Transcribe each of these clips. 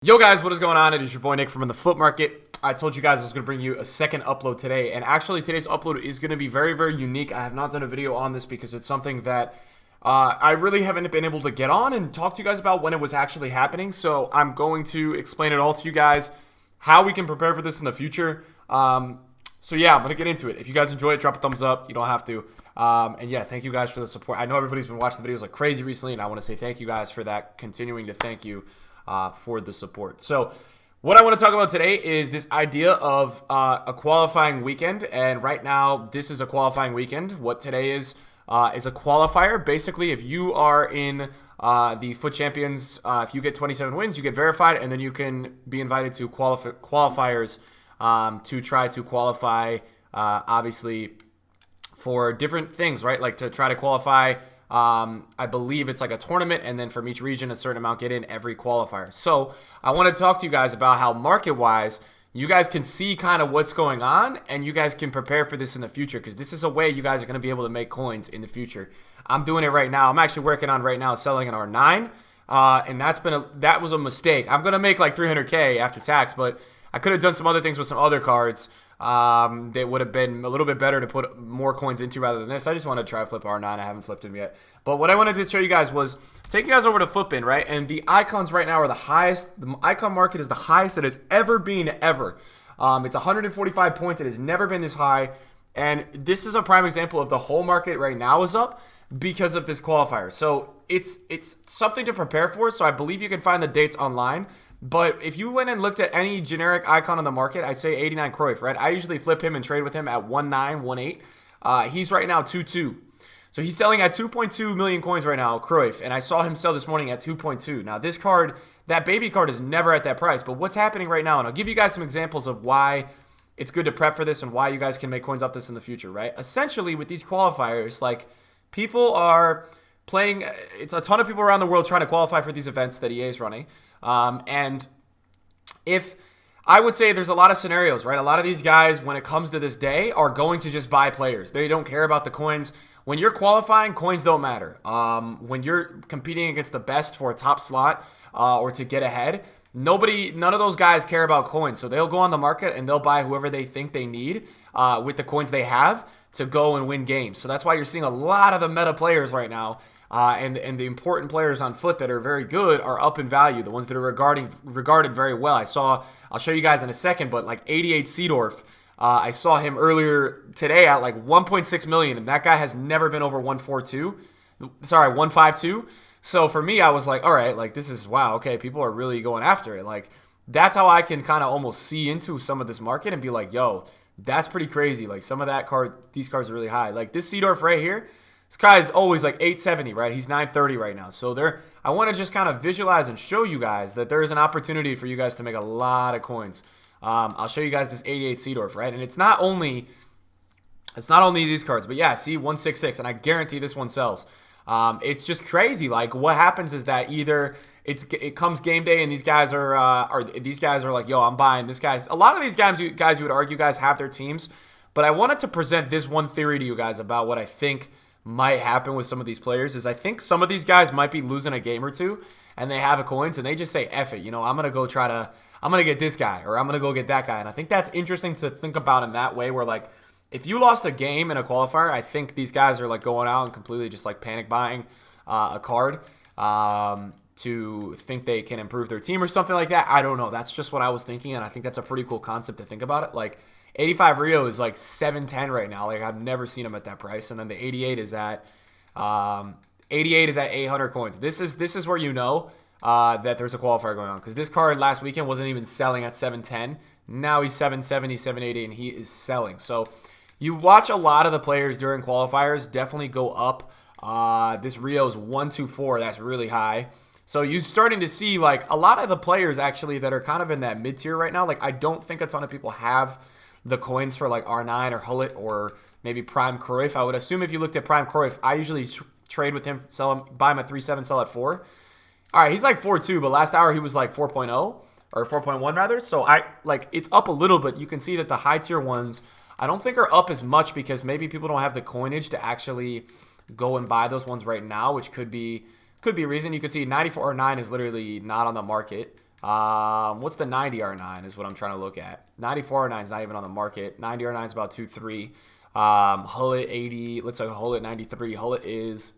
Yo guys, what is going on? It is your boy Nick from In the Foot Market. I told you guys I was going to bring you a second upload today, and actually today's upload is going to be very, very unique. I have not done a video on this because it's something that I really haven't been able to get on and talk to you guys about when it was actually happening, so I'm going to explain it all to you guys, how we can prepare for this in the future. So yeah, I'm going to get into it. If you guys enjoy it, drop a thumbs up. You don't have to. And yeah, thank you guys for the support. I know everybody's been watching the videos like crazy recently, and I want to say thank you guys for that, continuing to thank you for the support. So what I want to talk about today is this idea of a qualifying weekend. And right now, this is a qualifying weekend. What today is a qualifier. Basically, if you are in the Foot Champions, if you get 27 wins, you get verified, and then you can be invited to qualifiers to try to qualify, obviously, for different things, right? Like to try to qualify. I believe it's like a tournament, and then from each region, a certain amount get in every qualifier. So I want to talk to you guys about how market-wise, you guys can see kind of what's going on, and you guys can prepare for this in the future, because this is a way you guys are going to be able to make coins in the future. I'm doing it right now. I'm actually working on right now selling an R9, and that was a mistake. I'm going to make like 300K after tax, but I could have done some other things with some other cards. That would have been a little bit better to put more coins into rather than this. I just want to try to flip R9. I haven't flipped him yet. But what I wanted to show you guys was take you guys over to Footbin, right? And the icons right now are the highest. The icon market is the highest it has ever been ever. It's 145 points. It has never been this high. And this is a prime example of the whole market right now is up because of this qualifier. So it's something to prepare for. So I believe you can find the dates online. But if you went and looked at any generic icon on the market, I'd say 89 Cruyff, right? I usually flip him and trade with him at 1.9, 1.8. He's right now 2.2. So he's selling at 2.2 million coins right now, Cruyff. And I saw him sell this morning at 2.2. Now this card, that baby card is never at that price. But what's happening right now, and I'll give you guys some examples of why it's good to prep for this and why you guys can make coins off this in the future, right? Essentially with these qualifiers, like people are playing, it's a ton of people around the world trying to qualify for these events that EA is running. And if I would say there's a lot of scenarios, right? A lot of these guys, when it comes to this day, are going to just buy players. They don't care about the coins. When you're qualifying, coins don't matter. When you're competing against the best for a top slot or to get ahead, none of those guys care about coins. So they'll go on the market and they'll buy whoever they think they need with the coins they have to go and win games. So that's why you're seeing a lot of the meta players right now. And the important players on foot that are very good are up in value. The ones that are regarded very well. I'll show you guys in a second, but like 88 Seedorf, I saw him earlier today at like 1.6 million, and that guy has never been over 152. So for me, I was like, all right, like this is, wow, okay, people are really going after it. Like that's how I can kind of almost see into some of this market and be like, yo, that's pretty crazy. Like some of these cards are really high. Like this Seedorf right here, this guy is always like 870, right? He's 930 right now. So I want to just kind of visualize and show you guys that there is an opportunity for you guys to make a lot of coins. I'll show you guys this 88 Seedorf, right? And it's not only these cards, but yeah, see 166, and I guarantee this one sells. It's just crazy. Like what happens is that either it comes game day and these guys are like, yo, I'm buying this guy. A lot of these guys you would argue guys have their teams, but I wanted to present this one theory to you guys about what I think might happen with some of these players is I think some of these guys might be losing a game or two and they have a coins and they just say, F it, I'm going to get this guy or I'm going to go get that guy. And I think that's interesting to think about in that way where like, if you lost a game in a qualifier, I think these guys are like going out and completely just like panic buying a card to think they can improve their team or something like that. I don't know. That's just what I was thinking. And I think that's a pretty cool concept to think about it. Like, 85 Rio is like 710 right now. Like I've never seen him at that price. And then the 88 is at 800 coins. This is where that there's a qualifier going on because this card last weekend wasn't even selling at 710. Now he's 770, 780, and he is selling. So you watch a lot of the players during qualifiers definitely go up. This Rio is 124. That's really high. So you're starting to see like a lot of the players actually that are kind of in that mid tier right now. Like I don't think a ton of people have the coins for like R9 or Hullet or maybe Prime Cruyff. I would assume if you looked at Prime Cruyff, I usually trade with him, buy him at 3.7, sell at 4. All right, he's like 4.2, but last hour he was like 4.0 or 4.1 rather. So it's up a little, but you can see that the high tier ones I don't think are up as much because maybe people don't have the coinage to actually go and buy those ones right now, which could be a reason. You could see 94 or 9 is literally not on the market. What's the 90 R9 is what I'm trying to look at. 94 R9 is not even on the market. 90 R9 is about 2.3. Hullet 80. Let's say Hullet 93. Hullet's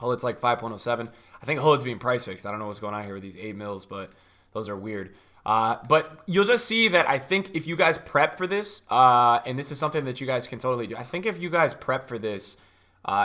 like 5.07. I think Hullet's being price fixed. I don't know what's going on here with these 8 mils, but those are weird. But you'll just see that I think if you guys prep for this, and this is something that you guys can totally do. I think if you guys prep for this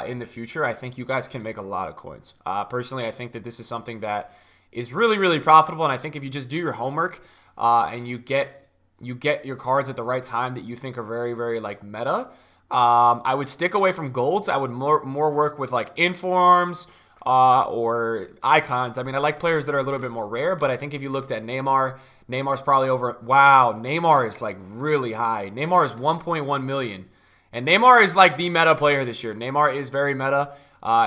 in the future, I think you guys can make a lot of coins. Personally, I think that this is something that is really, really profitable. And I think if you just do your homework and you get your cards at the right time that you think are very, very like meta, I would stick away from golds. I would more work with like informs or icons. I mean, I like players that are a little bit more rare, but I think if you looked at Neymar's probably over. Wow, Neymar is like really high. Neymar is 1.1 million. And Neymar is like the meta player this year. Neymar is very meta.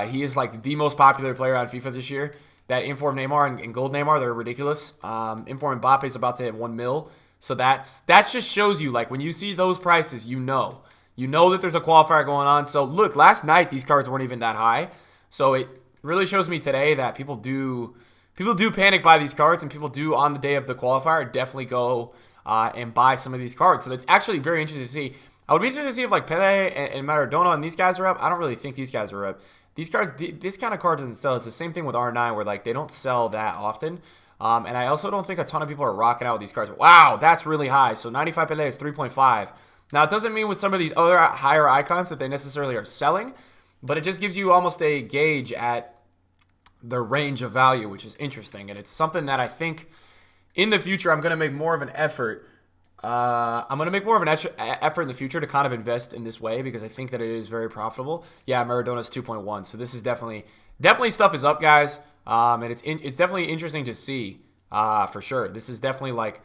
He is like the most popular player on FIFA this year. That Inform Neymar and Gold Neymar, they're ridiculous. Inform Mbappe is about to hit 1 mil. So that just shows you, like, when you see those prices, you know that there's a qualifier going on. So look, last night these cards weren't even that high. So it really shows me today that people do panic buy these cards, and people do on the day of the qualifier definitely go and buy some of these cards. So it's actually very interesting to see. I would be interested to see if like Pele and Maradona and these guys are up. I don't really think these guys are up. These cards, this kind of card doesn't sell. It's the same thing with R9 where like they don't sell that often. And I also don't think a ton of people are rocking out with these cards. Wow, that's really high. So 95 Pele is 3.5. Now, it doesn't mean with some of these other higher icons that they necessarily are selling, but it just gives you almost a gauge at the range of value, which is interesting. And it's something that I think in the future I'm going to make more of an effort. I'm going to make more of an effort in the future to kind of invest in this way because I think that it is very profitable. Yeah, Maradona's 2.1. So this is definitely stuff is up, guys. And it's definitely interesting to see for sure. This is definitely like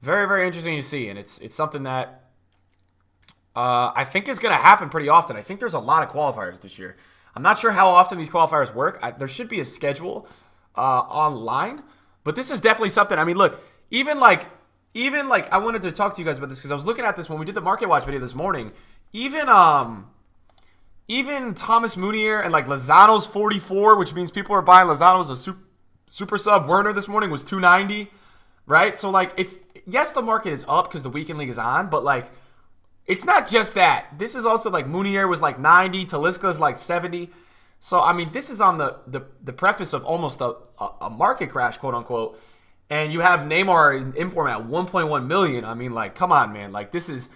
very, very interesting to see. And it's something that I think is going to happen pretty often. I think there's a lot of qualifiers this year. I'm not sure how often these qualifiers work. There should be a schedule online. But this is definitely something. I mean, look, even like I wanted to talk to you guys about this because I was looking at this when we did the Market Watch video this morning. Even Thomas Munier and like Lozano's 44, which means people are buying Lozano as a super sub. Werner this morning was 290, right? So like yes, the market is up because the weekend league is on, but like it's not just that. This is also like Munier was like 90, Talisca is like 70. So I mean, this is on the preface of almost a market crash, quote unquote. And you have Neymar in Inform at 1.1 million. I mean, like, come on, man. Like, this is...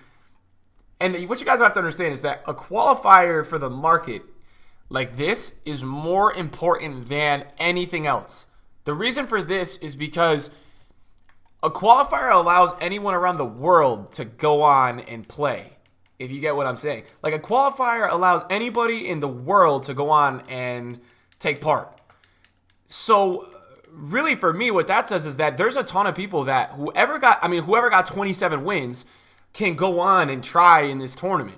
And what you guys have to understand is that a qualifier for the market like this is more important than anything else. The reason for this is because a qualifier allows anyone around the world to go on and play, if you get what I'm saying. Like, a qualifier allows anybody in the world to go on and take part. So... really, for me, what that says is that there's a ton of people that whoever got 27 wins can go on and try in this tournament,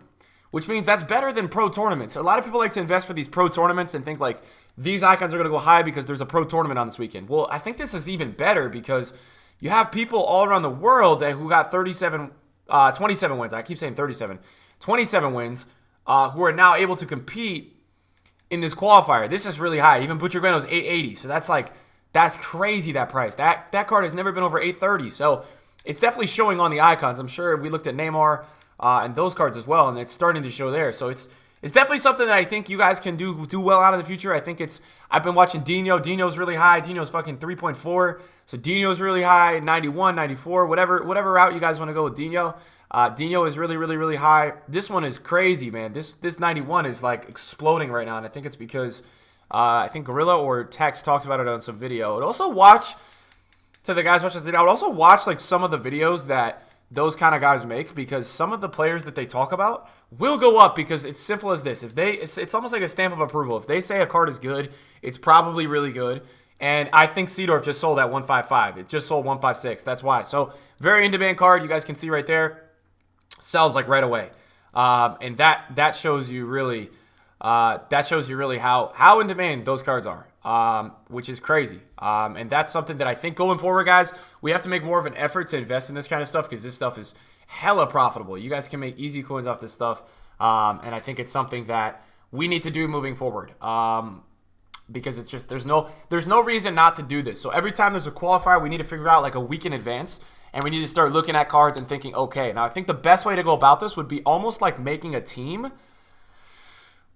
which means that's better than pro tournaments. A lot of people like to invest for these pro tournaments and think like these icons are going to go high because there's a pro tournament on this weekend. Well, I think this is even better because you have people all around the world who got 27 wins. I keep saying 37. 27 wins who are now able to compete in this qualifier. This is really high. Even Butcher Veno's 880. So that's crazy, that price. That card has never been over 830. So it's definitely showing on the icons. I'm sure we looked at Neymar and those cards as well, and it's starting to show there. So it's definitely something that I think you guys can do well out in the future. I think I've been watching Dino. Dino's really high. Dino's fucking 3.4. So Dino's really high, 91, 94, whatever route you guys want to go with Dino. Dino is really, really, really high. This one is crazy, man. This 91 is like exploding right now, and I think it's because... I think Gorilla or Tex talks about it on some video. I'd also watch, to the guys watching this video, I would also watch like some of the videos that those kind of guys make because some of the players that they talk about will go up because it's simple as this. It's almost like a stamp of approval. If they say a card is good, it's probably really good. And I think Seedorf just sold at 155. It just sold 156. That's why. So very in-demand card. You guys can see right there. Sells like right away. And that shows you really... how in demand those cards are, which is crazy. And that's something that I think going forward, guys, we have to make more of an effort to invest in this kind of stuff because this stuff is hella profitable. You guys can make easy coins off this stuff, and I think it's something that we need to do moving forward. because it's just there's no reason not to do this. So every time there's a qualifier, we need to figure out like a week in advance, and we need to start looking at cards and thinking, okay, now I think the best way to go about this would be almost like making a team.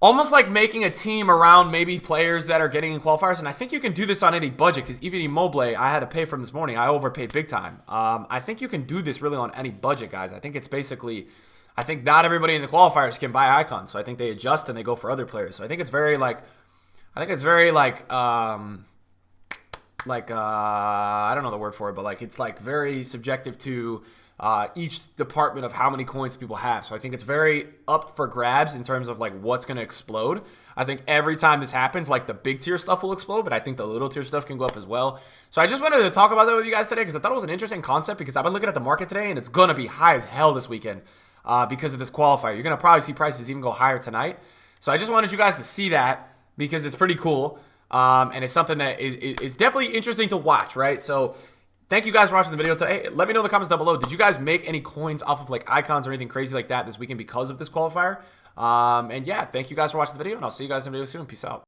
Almost like making a team around maybe players that are getting in qualifiers. And I think you can do this on any budget, because even Immobile, I had to pay from this morning. I overpaid big time. I think you can do this really on any budget, guys. I think it's basically, I think not everybody in the qualifiers can buy icons. So I think they adjust and they go for other players. So I think it's very like, I don't know the word for it, but like it's like very subjective to each department of how many coins people have. So I think it's very up for grabs in terms of like what's going to explode. I think every time this happens, like the big tier stuff will explode, but I think the little tier stuff can go up as well. So I just wanted to talk about that with you guys today because I thought it was an interesting concept, because I've been looking at the market today and it's going to be high as hell this weekend because of this qualifier. You're going to probably see prices even go higher tonight. So I just wanted you guys to see that because it's pretty cool. And it's something that is definitely interesting to watch, right? So thank you guys for watching the video today. Let me know in the comments down below. Did you guys make any coins off of like icons or anything crazy like that this weekend because of this qualifier? And yeah, thank you guys for watching the video, and I'll see you guys in the video soon. Peace out.